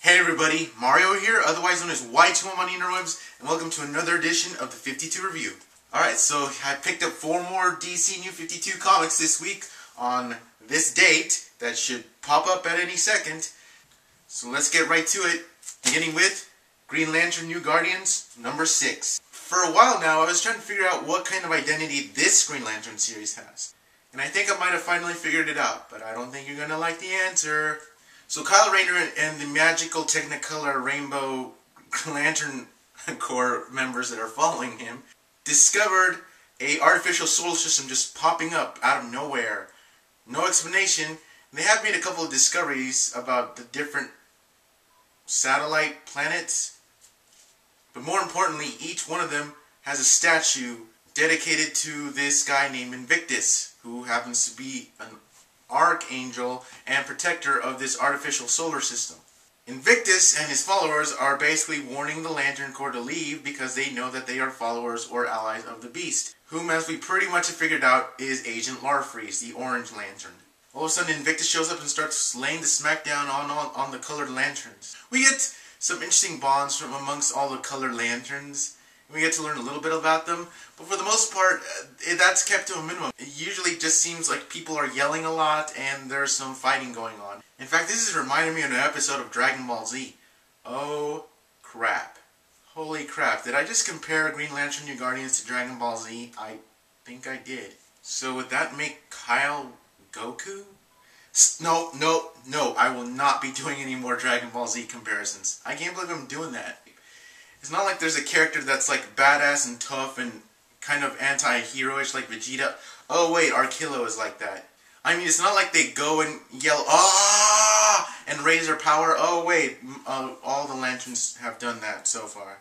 Hey everybody, Mario here, otherwise known as Y2M on the interwebs, and welcome to another edition of the 52 Review. Alright, so I picked up 4 more DC New 52 comics this week on this date that should pop up at any second. So let's get right to it, beginning with Green Lantern New Guardians number 6. For a while now, I was trying to figure out what kind of identity this Green Lantern series has. And I think I might have finally figured it out, but I don't think you're gonna like the answer. So Kyle Rayner and the magical Technicolor Rainbow Lantern Corps members that are following him discovered a artificial solar system just popping up out of nowhere. No explanation. And they have made a couple of discoveries about the different satellite planets. But more importantly, each one of them has a statue dedicated to this guy named Invictus, who happens to be an archangel and protector of this artificial solar system. Invictus and his followers are basically warning the Lantern Corps to leave because they know that they are followers or allies of the Beast, whom, as we pretty much have figured out, is Agent Larfreeze, the Orange Lantern. All of a sudden, Invictus shows up and starts laying the smackdown on the colored lanterns. We get some interesting bonds from amongst all the colored lanterns. We get to learn a little bit about them, but for the most part, that's kept to a minimum. It usually just seems like people are yelling a lot and there's some fighting going on. In fact, this is reminding me of an episode of Dragon Ball Z. Oh crap. Holy crap. Did I just compare Green Lantern New Guardians to Dragon Ball Z? I think I did. So would that make Kyle Goku? No, I will not be doing any more Dragon Ball Z comparisons. I can't believe I'm doing that. It's not like there's a character that's like badass and tough and kind of anti-heroish like Vegeta. Oh wait, Archilo is like that. I mean, it's not like they go and yell, "Ah!" and raise their power. Oh wait, all the Lanterns have done that so far.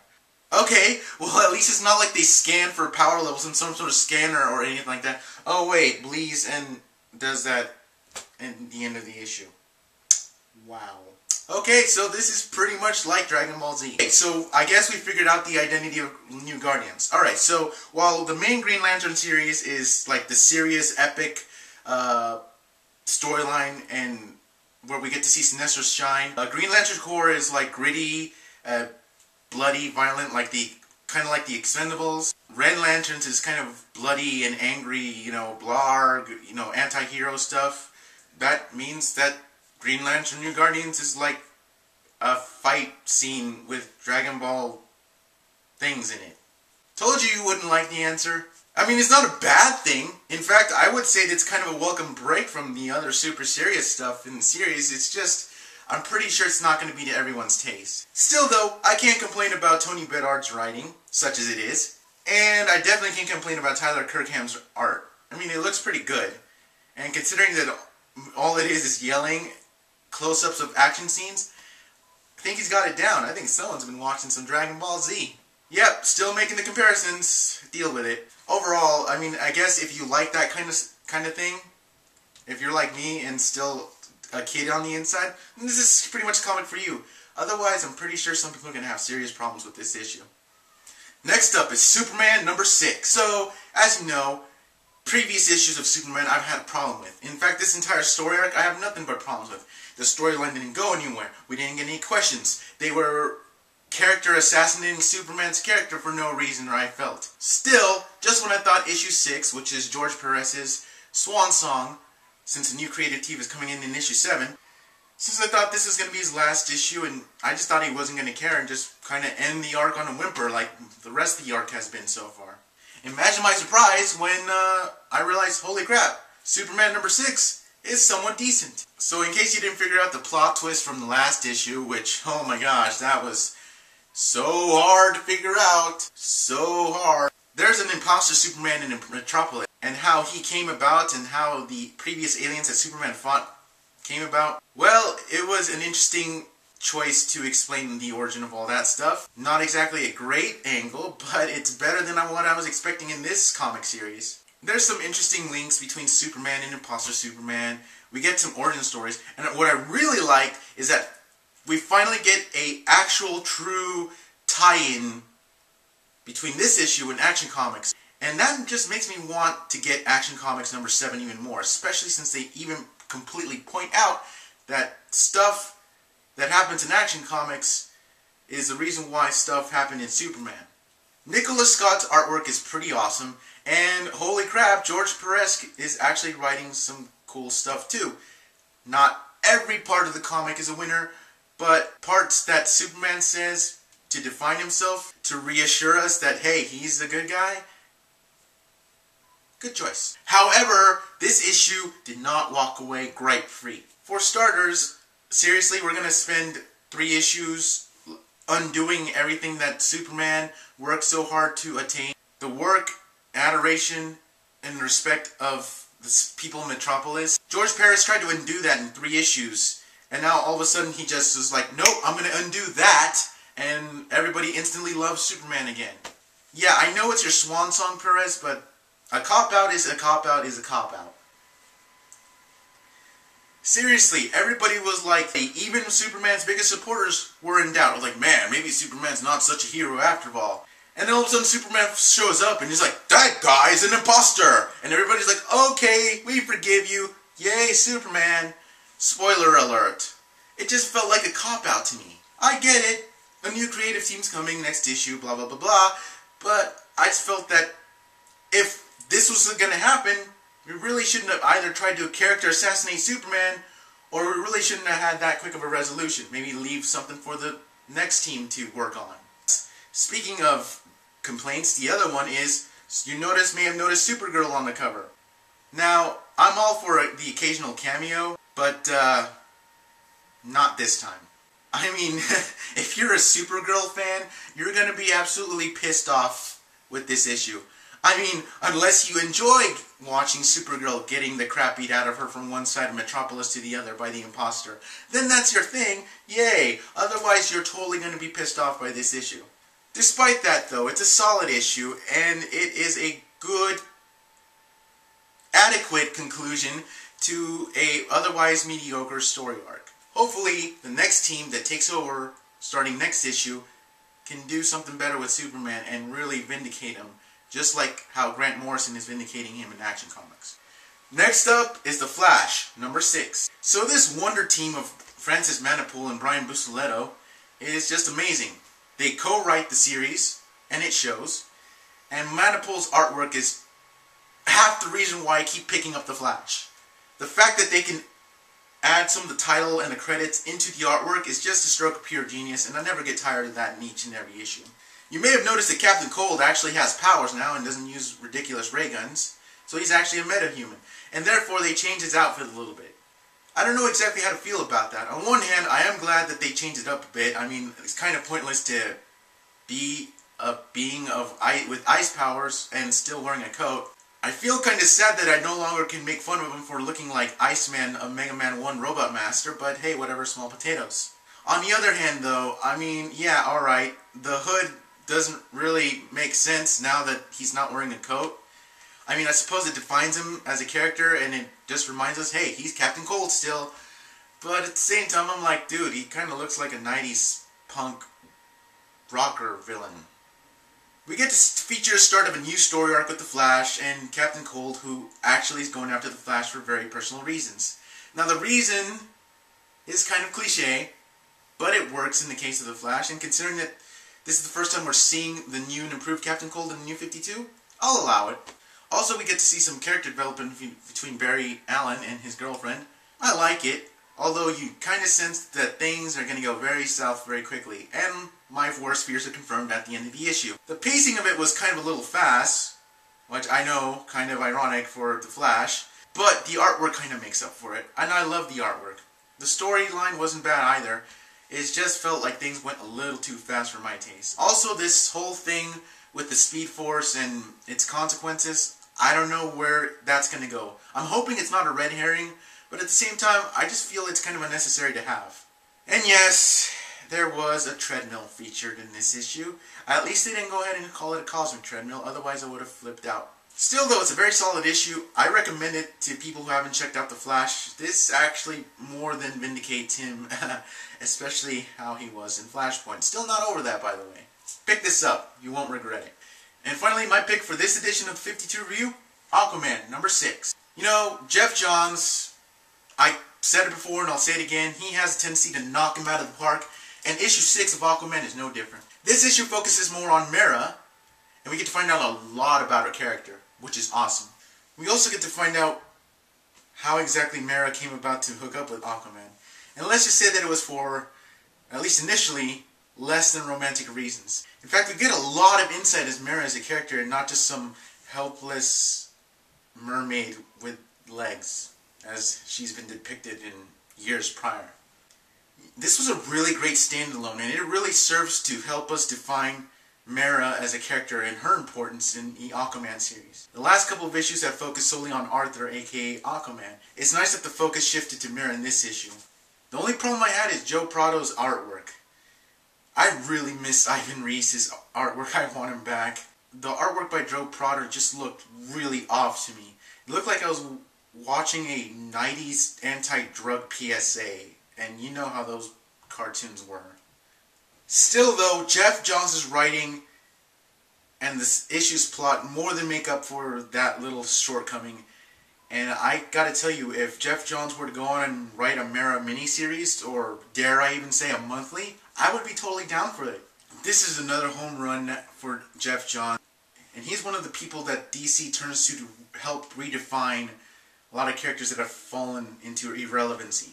Okay, well at least it's not like they scan for power levels in some sort of scanner or anything like that. Oh wait, Bleeze and does that at the end of the issue. Wow. Okay, so this is pretty much like Dragon Ball Z. Okay, so I guess we figured out the identity of New Guardians. Alright, so while the main Green Lantern series is like the serious, epic storyline and where we get to see Sinestro shine, Green Lantern Corps is like gritty, bloody, violent, like kind of like the Expendables. Red Lanterns is kind of bloody and angry, you know, blarg, you know, anti-hero stuff. That means that Green Lantern New Guardians is like a fight scene with Dragon Ball things in it. Told you wouldn't like the answer. I mean, it's not a bad thing. In fact, I would say it's kind of a welcome break from the other super serious stuff in the series. It's just, I'm pretty sure it's not going to be to everyone's taste. Still though, I can't complain about Tony Bedard's writing, such as it is. And I definitely can't complain about Tyler Kirkham's art. I mean, it looks pretty good. And considering that all it is yelling, close-ups of action scenes, I think he's got it down. I think someone's been watching some Dragon Ball Z. Yep, still making the comparisons. Deal with it. Overall, I mean, I guess if you like that kind of thing, if you're like me and still a kid on the inside, then this is pretty much a comic for you. Otherwise, I'm pretty sure some people are going to have serious problems with this issue. Next up is Superman number 6. So, as you know, previous issues of Superman I've had a problem with. In fact, this entire story arc I have nothing but problems with. The storyline didn't go anywhere. We didn't get any questions. They were character assassinating Superman's character for no reason, or I felt. Still, just when I thought issue 6, which is George Perez's swan song, since the new creative team is coming in issue 7, since I thought this was going to be his last issue, and I just thought he wasn't going to care and just kind of end the arc on a whimper like the rest of the arc has been so far. Imagine my surprise when I realized, holy crap, Superman number 6 is somewhat decent. So in case you didn't figure out the plot twist from the last issue, which, oh my gosh, that was so hard to figure out. So hard. There's an imposter Superman in Metropolis, and how he came about and how the previous aliens that Superman fought came about. Well, it was an interesting choice to explain the origin of all that stuff. Not exactly a great angle, but it's better than what I was expecting in this comic series. There's some interesting links between Superman and Imposter Superman. We get some origin stories, and what I really like is that we finally get a actual true tie-in between this issue and Action Comics. And that just makes me want to get Action Comics number 7 even more, especially since they even completely point out that stuff that happens in Action Comics is the reason why stuff happened in Superman. Nicholas Scott's artwork is pretty awesome, and holy crap, George Perez is actually writing some cool stuff too. Not every part of the comic is a winner, but parts that Superman says to define himself, to reassure us that, hey, he's the good guy, good choice. However, this issue did not walk away gripe-free. For starters, seriously, we're going to spend 3 issues undoing everything that Superman worked so hard to attain. The work, adoration, and respect of the people in Metropolis. George Perez tried to undo that in 3 issues, and now all of a sudden he just was like, nope, I'm going to undo that, and everybody instantly loves Superman again. Yeah, I know it's your swan song, Perez, but a cop-out is a cop-out is a cop-out. Seriously, everybody was like, even Superman's biggest supporters were in doubt. Like, man, maybe Superman's not such a hero after all. And then all of a sudden Superman shows up and he's like, that guy's an imposter! And everybody's like, okay, we forgive you. Yay, Superman. Spoiler alert. It just felt like a cop-out to me. I get it. A new creative team's coming next issue, blah, blah, blah, blah. But I just felt that if this was going to happen, we really shouldn't have either tried to character assassinate Superman, or we really shouldn't have had that quick of a resolution. Maybe leave something for the next team to work on. Speaking of complaints, the other one is, you may have noticed Supergirl on the cover. Now, I'm all for the occasional cameo, but not this time. I mean, if you're a Supergirl fan, you're going to be absolutely pissed off with this issue. I mean, unless you enjoyed watching Supergirl getting the crap beat out of her from one side of Metropolis to the other by the imposter, then that's your thing, yay! Otherwise, you're totally going to be pissed off by this issue. Despite that, though, it's a solid issue, and it is a good, adequate conclusion to a otherwise mediocre story arc. Hopefully, the next team that takes over, starting next issue, can do something better with Superman and really vindicate him, just like how Grant Morrison is vindicating him in Action Comics. Next up is The Flash, number 6. So this wonder team of Francis Manapul and Brian Buccellato is just amazing. They co-write the series, and it shows, and Manapul's artwork is half the reason why I keep picking up The Flash. The fact that they can add some of the title and the credits into the artwork is just a stroke of pure genius, and I never get tired of that in each and every issue. You may have noticed that Captain Cold actually has powers now and doesn't use ridiculous ray guns, so he's actually a metahuman, and therefore they changed his outfit a little bit. I don't know exactly how to feel about that. On one hand, I am glad that they changed it up a bit. I mean, it's kind of pointless to be a being with ice powers and still wearing a coat. I feel kind of sad that I no longer can make fun of him for looking like Iceman of Mega Man 1 Robot Master, but hey, whatever, small potatoes. On the other hand, though, I mean, yeah, alright, the hood doesn't really make sense now that he's not wearing a coat. I mean, I suppose it defines him as a character, and it just reminds us, hey, he's Captain Cold still. But at the same time, I'm like, dude, he kind of looks like a 90s punk rocker villain. We get to feature the start of a new story arc with The Flash and Captain Cold, who actually is going after The Flash for very personal reasons. Now, the reason is kind of cliche, but it works in the case of The Flash, and considering that this is the first time we're seeing the new and improved Captain Cold in the New 52, I'll allow it. Also, we get to see some character development between Barry Allen and his girlfriend. I like it, although you kind of sense that things are going to go very south very quickly, and my worst fears are confirmed at the end of the issue. The pacing of it was kind of a little fast, which I know, kind of ironic for The Flash, but the artwork kind of makes up for it, and I love the artwork. The storyline wasn't bad either. It just felt like things went a little too fast for my taste. Also, this whole thing with the Speed Force and its consequences, I don't know where that's going to go. I'm hoping it's not a red herring, but at the same time, I just feel it's kind of unnecessary to have. And yes, there was a treadmill featured in this issue. At least they didn't go ahead and call it a cosmic treadmill, otherwise I would have flipped out. Still though, it's a very solid issue. I recommend it to people who haven't checked out The Flash. This actually more than vindicates him, especially how he was in Flashpoint. Still not over that, by the way. Pick this up, you won't regret it. And finally, my pick for this edition of the 52 Review, Aquaman, number 6. You know, Jeff Johns, I Said it before and I'll say it again, he has a tendency to knock him out of the park, and issue 6 of Aquaman is no different. This issue focuses more on Mera, and we get to find out a lot about her character, which is awesome. We also get to find out how exactly Mera came about to hook up with Aquaman. And let's just say that it was for, at least initially, less than romantic reasons. In fact, we get a lot of insight as Mera as a character and not just some helpless mermaid with legs, as she's been depicted in years prior. This was a really great standalone, and it really serves to help us define Mera as a character and her importance in the Aquaman series. The last couple of issues have focused solely on Arthur, aka Aquaman. It's nice that the focus shifted to Mera in this issue. The only problem I had is Joe Prado's artwork. I really miss Ivan Reis's artwork. I want him back. The artwork by Joe Prado just looked really off to me. It looked like I was watching a 90s anti-drug PSA, and you know how those cartoons were. Still though, Jeff Johns' writing and this issue's plot more than make up for that little shortcoming. And I gotta tell you, if Jeff Johns were to go on and write a Mera miniseries, or dare I even say a monthly, I would be totally down for it. This is another home run for Jeff Johns, and he's one of the people that DC turns to help redefine a lot of characters that have fallen into irrelevancy.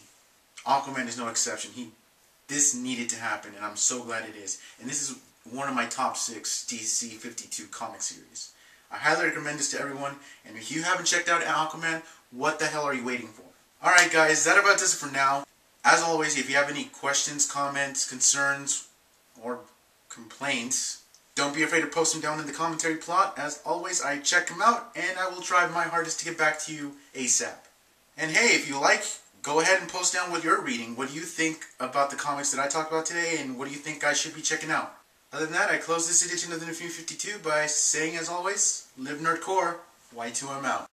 Aquaman is no exception. This needed to happen, and I'm so glad it is. And this is one of my top 6 DC 52 comic series. I highly recommend this to everyone, and if you haven't checked out Aquaman, what the hell are you waiting for? Alright guys, that about does it for now. As always, if you have any questions, comments, concerns, or complaints, don't be afraid to post them down in the commentary plot. As always, I check them out, and I will try my hardest to get back to you ASAP. And hey, if you like, go ahead and post down what you're reading. What do you think about the comics that I talked about today, and what do you think I should be checking out? Other than that, I close this edition of the New 52 by saying, as always, live nerdcore, Y2M out.